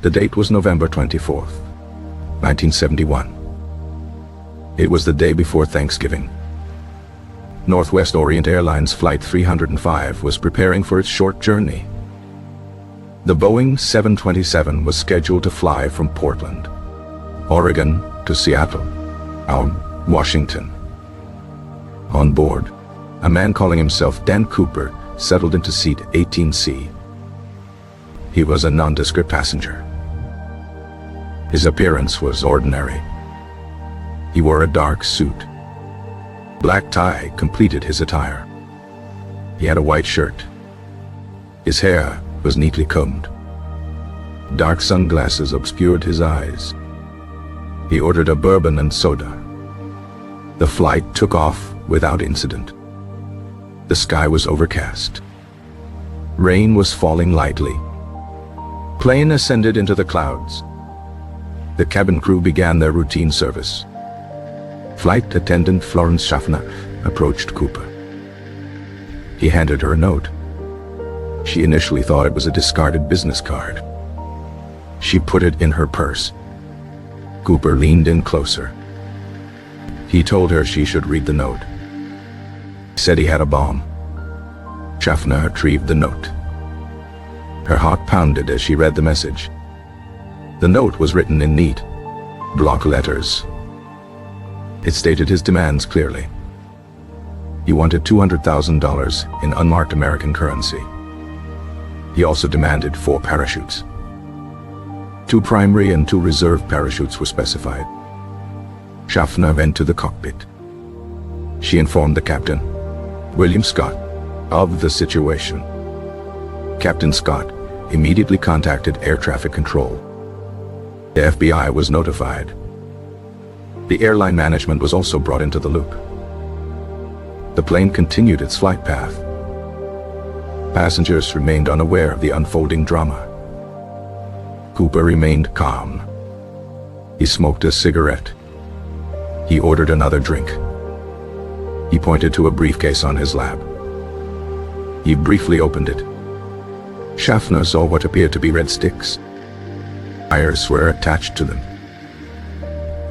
The date was November 24th, 1971. It was the day before Thanksgiving. Northwest Orient Airlines Flight 305 was preparing for its short journey. The Boeing 727 was scheduled to fly from Portland, Oregon to Seattle, Washington. On board, a man calling himself Dan Cooper settled into seat 18C. He was a nondescript passenger. His appearance was ordinary. He wore a dark suit. Black tie completed his attire. He had a white shirt. His hair was neatly combed. Dark sunglasses obscured his eyes. He ordered a bourbon and soda. The flight took off without incident. The sky was overcast. Rain was falling lightly. Plane ascended into the clouds. The cabin crew began their routine service. Flight attendant Florence Schaffner approached Cooper. He handed her a note. She initially thought it was a discarded business card. She put it in her purse. Cooper leaned in closer. He told her she should read the note. He said he had a bomb. Schaffner retrieved the note. Her heart pounded as she read the message. The note was written in neat, block letters. It stated his demands clearly. He wanted $200,000 in unmarked American currency. He also demanded 4 parachutes. 2 primary and 2 reserve parachutes were specified. Schaffner went to the cockpit. She informed the captain, William Scott, of the situation. Captain Scott immediately contacted air traffic control. The FBI was notified. The airline management was also brought into the loop. The plane continued its flight path. Passengers remained unaware of the unfolding drama. Cooper remained calm. He smoked a cigarette. He ordered another drink. He pointed to a briefcase on his lap. He briefly opened it. Schaffner saw what appeared to be red sticks. Wires were attached to them.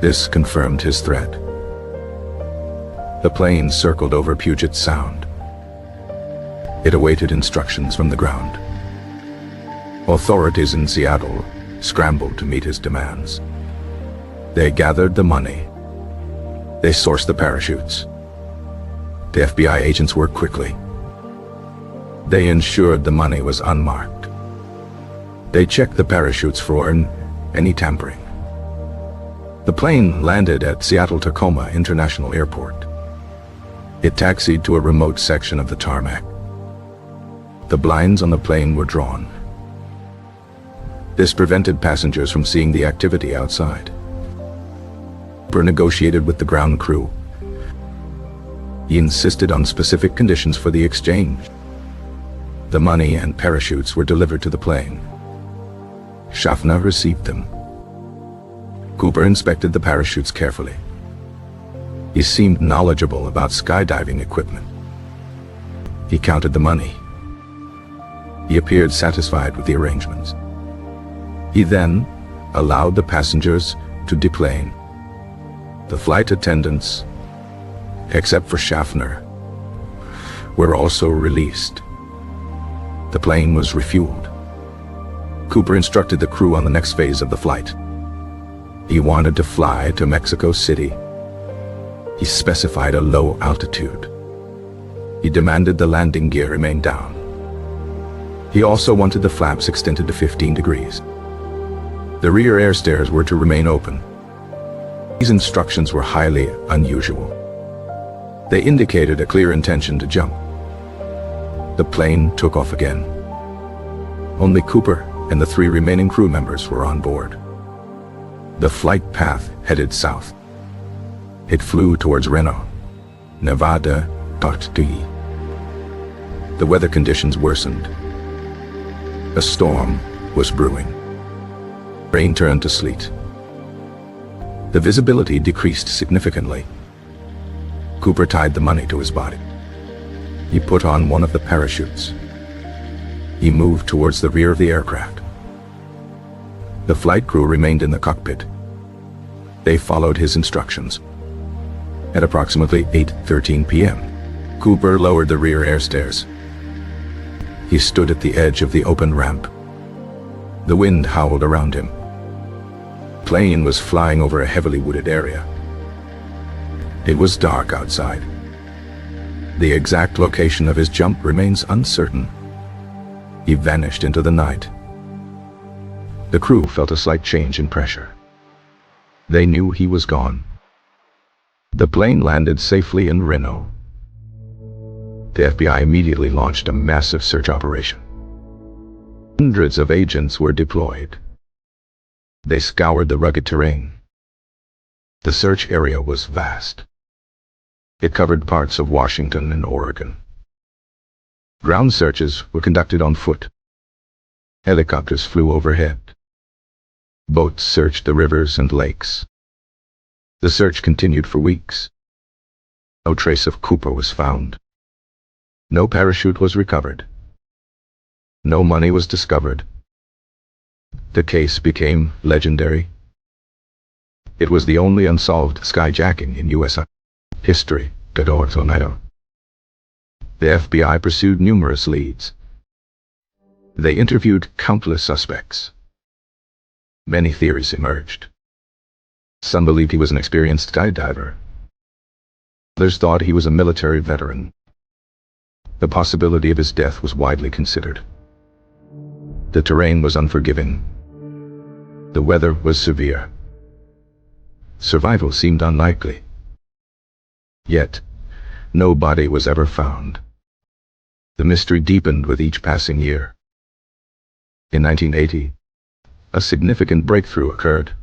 This confirmed his threat. The plane circled over Puget Sound. It awaited instructions from the ground. Authorities in Seattle scrambled to meet his demands. They gathered the money. They sourced the parachutes. The FBI agents worked quickly. They ensured the money was unmarked. They checked the parachutes for any tampering. The plane landed at Seattle-Tacoma International Airport. It taxied to a remote section of the tarmac. The blinds on the plane were drawn. This prevented passengers from seeing the activity outside. Cooper negotiated with the ground crew. He insisted on specific conditions for the exchange. The money and parachutes were delivered to the plane. Schaffner received them. Cooper inspected the parachutes carefully. He seemed knowledgeable about skydiving equipment. He counted the money. He appeared satisfied with the arrangements. He then allowed the passengers to deplane. The flight attendants, except for Schaffner, were also released. The plane was refueled. Cooper instructed the crew on the next phase of the flight. He wanted to fly to Mexico City. He specified a low altitude. He demanded the landing gear remain down. He also wanted the flaps extended to 15 degrees. The rear air stairs were to remain open. These instructions were highly unusual. They indicated a clear intention to jump. The plane took off again. Only Cooper and the 3 remaining crew members were on board. The flight path headed south. It flew towards Reno, Nevada. The weather conditions worsened. A storm was brewing. Rain turned to sleet. The visibility decreased significantly. Cooper tied the money to his body. He put on one of the parachutes. He moved towards the rear of the aircraft. The flight crew remained in the cockpit. They followed his instructions. At approximately 8:13 p.m., Cooper lowered the rear air stairs. He stood at the edge of the open ramp. The wind howled around him. The plane was flying over a heavily wooded area. It was dark outside. The exact location of his jump remains uncertain. He vanished into the night. The crew felt a slight change in pressure. They knew he was gone. The plane landed safely in Reno. The FBI immediately launched a massive search operation. Hundreds of agents were deployed. They scoured the rugged terrain. The search area was vast. It covered parts of Washington and Oregon. Ground searches were conducted on foot. Helicopters flew overhead. Boats searched the rivers and lakes. The search continued for weeks. No trace of Cooper was found. No parachute was recovered. No money was discovered. The case became legendary. It was the only unsolved skyjacking in U.S. history. The FBI pursued numerous leads. They interviewed countless suspects. Many theories emerged. Some believed he was an experienced skydiver. Others thought he was a military veteran. The possibility of his death was widely considered. The terrain was unforgiving. The weather was severe. Survival seemed unlikely. Yet, no body was ever found. The mystery deepened with each passing year. In 1980, a significant breakthrough occurred.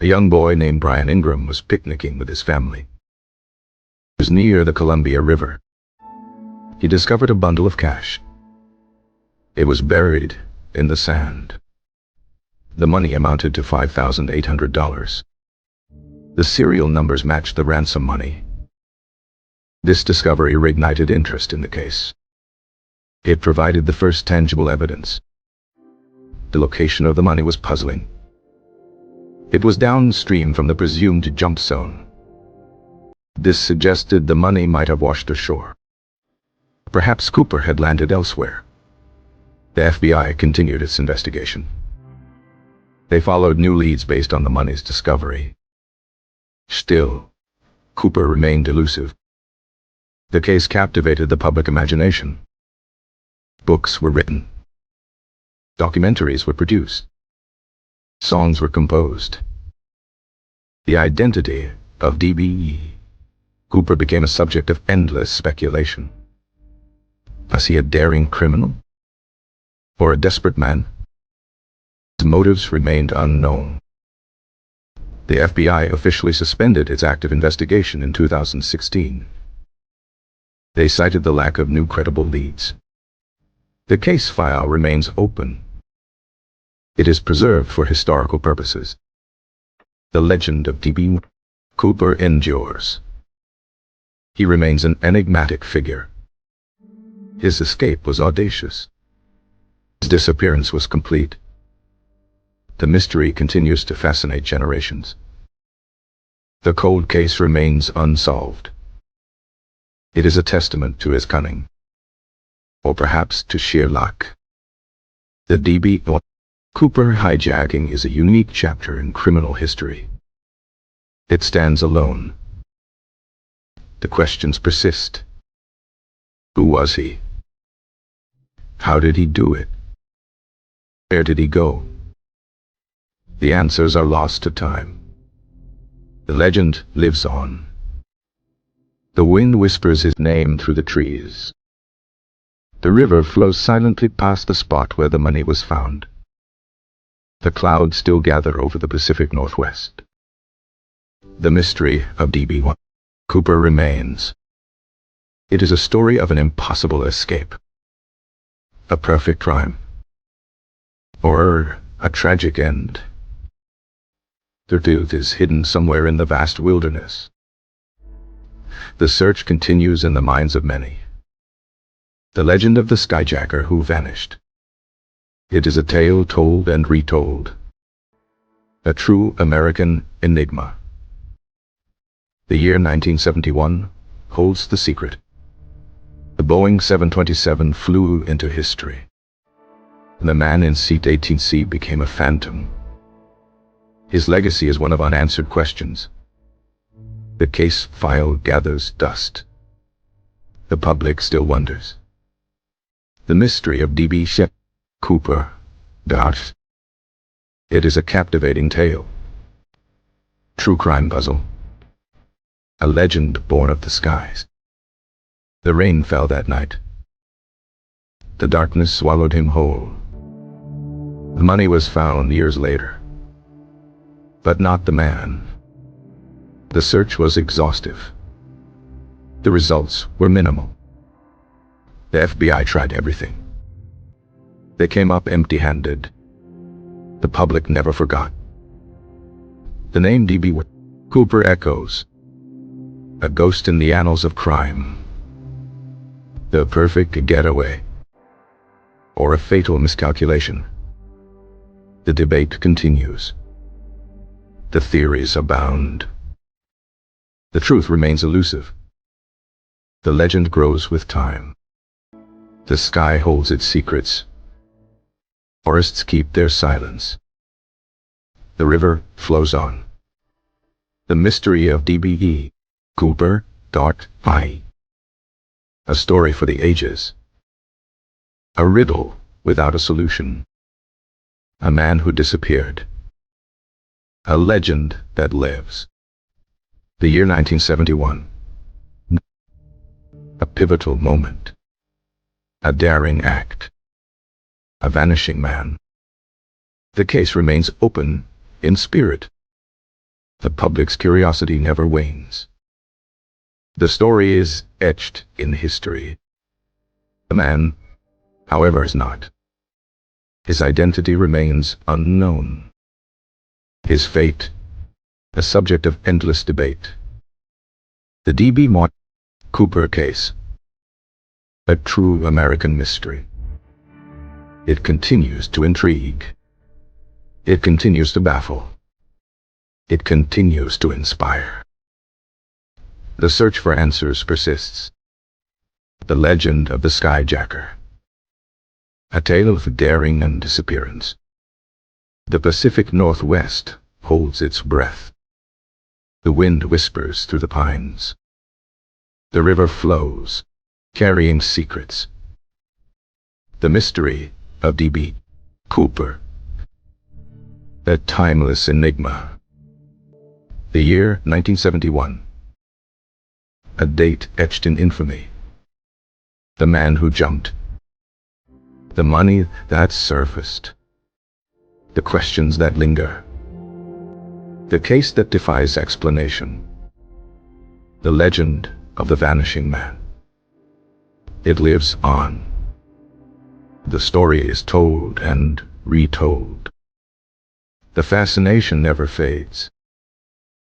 A young boy named Brian Ingram was picnicking with his family. It was near the Columbia River. He discovered a bundle of cash. It was buried in the sand. The money amounted to $5,800. The serial numbers matched the ransom money. This discovery reignited interest in the case. It provided the first tangible evidence. The location of the money was puzzling. It was downstream from the presumed jump zone. This suggested the money might have washed ashore. Perhaps Cooper had landed elsewhere. The FBI continued its investigation. They followed new leads based on the money's discovery. Still, Cooper remained elusive. The case captivated the public imagination. Books were written. Documentaries were produced. Songs were composed. The identity of D.B. Cooper became a subject of endless speculation. Was he a daring criminal? Or a desperate man? His motives remained unknown. The FBI officially suspended its active investigation in 2016. They cited the lack of new credible leads. The case file remains open. It is preserved for historical purposes. The legend of D.B. Cooper endures. He remains an enigmatic figure. His escape was audacious. His disappearance was complete. The mystery continues to fascinate generations. The cold case remains unsolved. It is a testament to his cunning, or perhaps to sheer luck. The D.B. Cooper hijacking is a unique chapter in criminal history. It stands alone. The questions persist. Who was he? How did he do it? Where did he go? The answers are lost to time. The legend lives on. The wind whispers his name through the trees. The river flows silently past the spot where the money was found. The clouds still gather over the Pacific Northwest. The mystery of D.B. Cooper remains. It is a story of an impossible escape, a perfect crime, or a tragic end. The truth is hidden somewhere in the vast wilderness. The search continues in the minds of many. The legend of the skyjacker who vanished. It is a tale told and retold. A true American enigma. The year 1971 holds the secret. The Boeing 727 flew into history. The man in seat 18C became a phantom. His legacy is one of unanswered questions. The case file gathers dust. The public still wonders. The mystery of D.B. Cooper. It is a captivating tale. True crime puzzle. A legend born of the skies. The rain fell that night. The darkness swallowed him whole. The money was found years later. But not the man. The search was exhaustive. The results were minimal. The FBI tried everything. They came up empty-handed. The public never forgot. The name D.B. Cooper echoes. A ghost in the annals of crime. The perfect getaway. Or a fatal miscalculation. The debate continues. The theories abound. The truth remains elusive. The legend grows with time. The sky holds its secrets. Forests keep their silence. The river flows on. The mystery of D.B. Cooper. A story for the ages. A riddle without a solution. A man who disappeared. A legend that lives. The year 1971. A pivotal moment. A daring act. A vanishing man. The case remains open in spirit. The public's curiosity never wanes. The story is etched in history. The man, however, is not. His identity remains unknown. His fate, a subject of endless debate. The D.B. Cooper case. A true American mystery. It continues to intrigue. It continues to baffle. It continues to inspire. The search for answers persists. The legend of the skyjacker. A tale of daring and disappearance. The Pacific Northwest holds its breath. The wind whispers through the pines. The river flows, carrying secrets. The mystery of D.B. Cooper. A timeless enigma. The year 1971. A date etched in infamy. The man who jumped. The money that surfaced. The questions that linger. The case that defies explanation. The legend of the vanishing man. It lives on. The story is told and retold. The fascination never fades.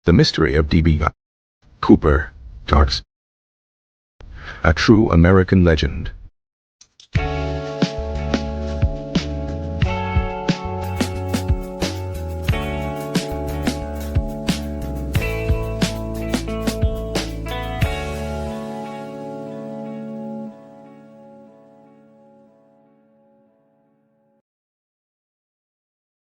The mystery of D.B. Cooper. A true American legend.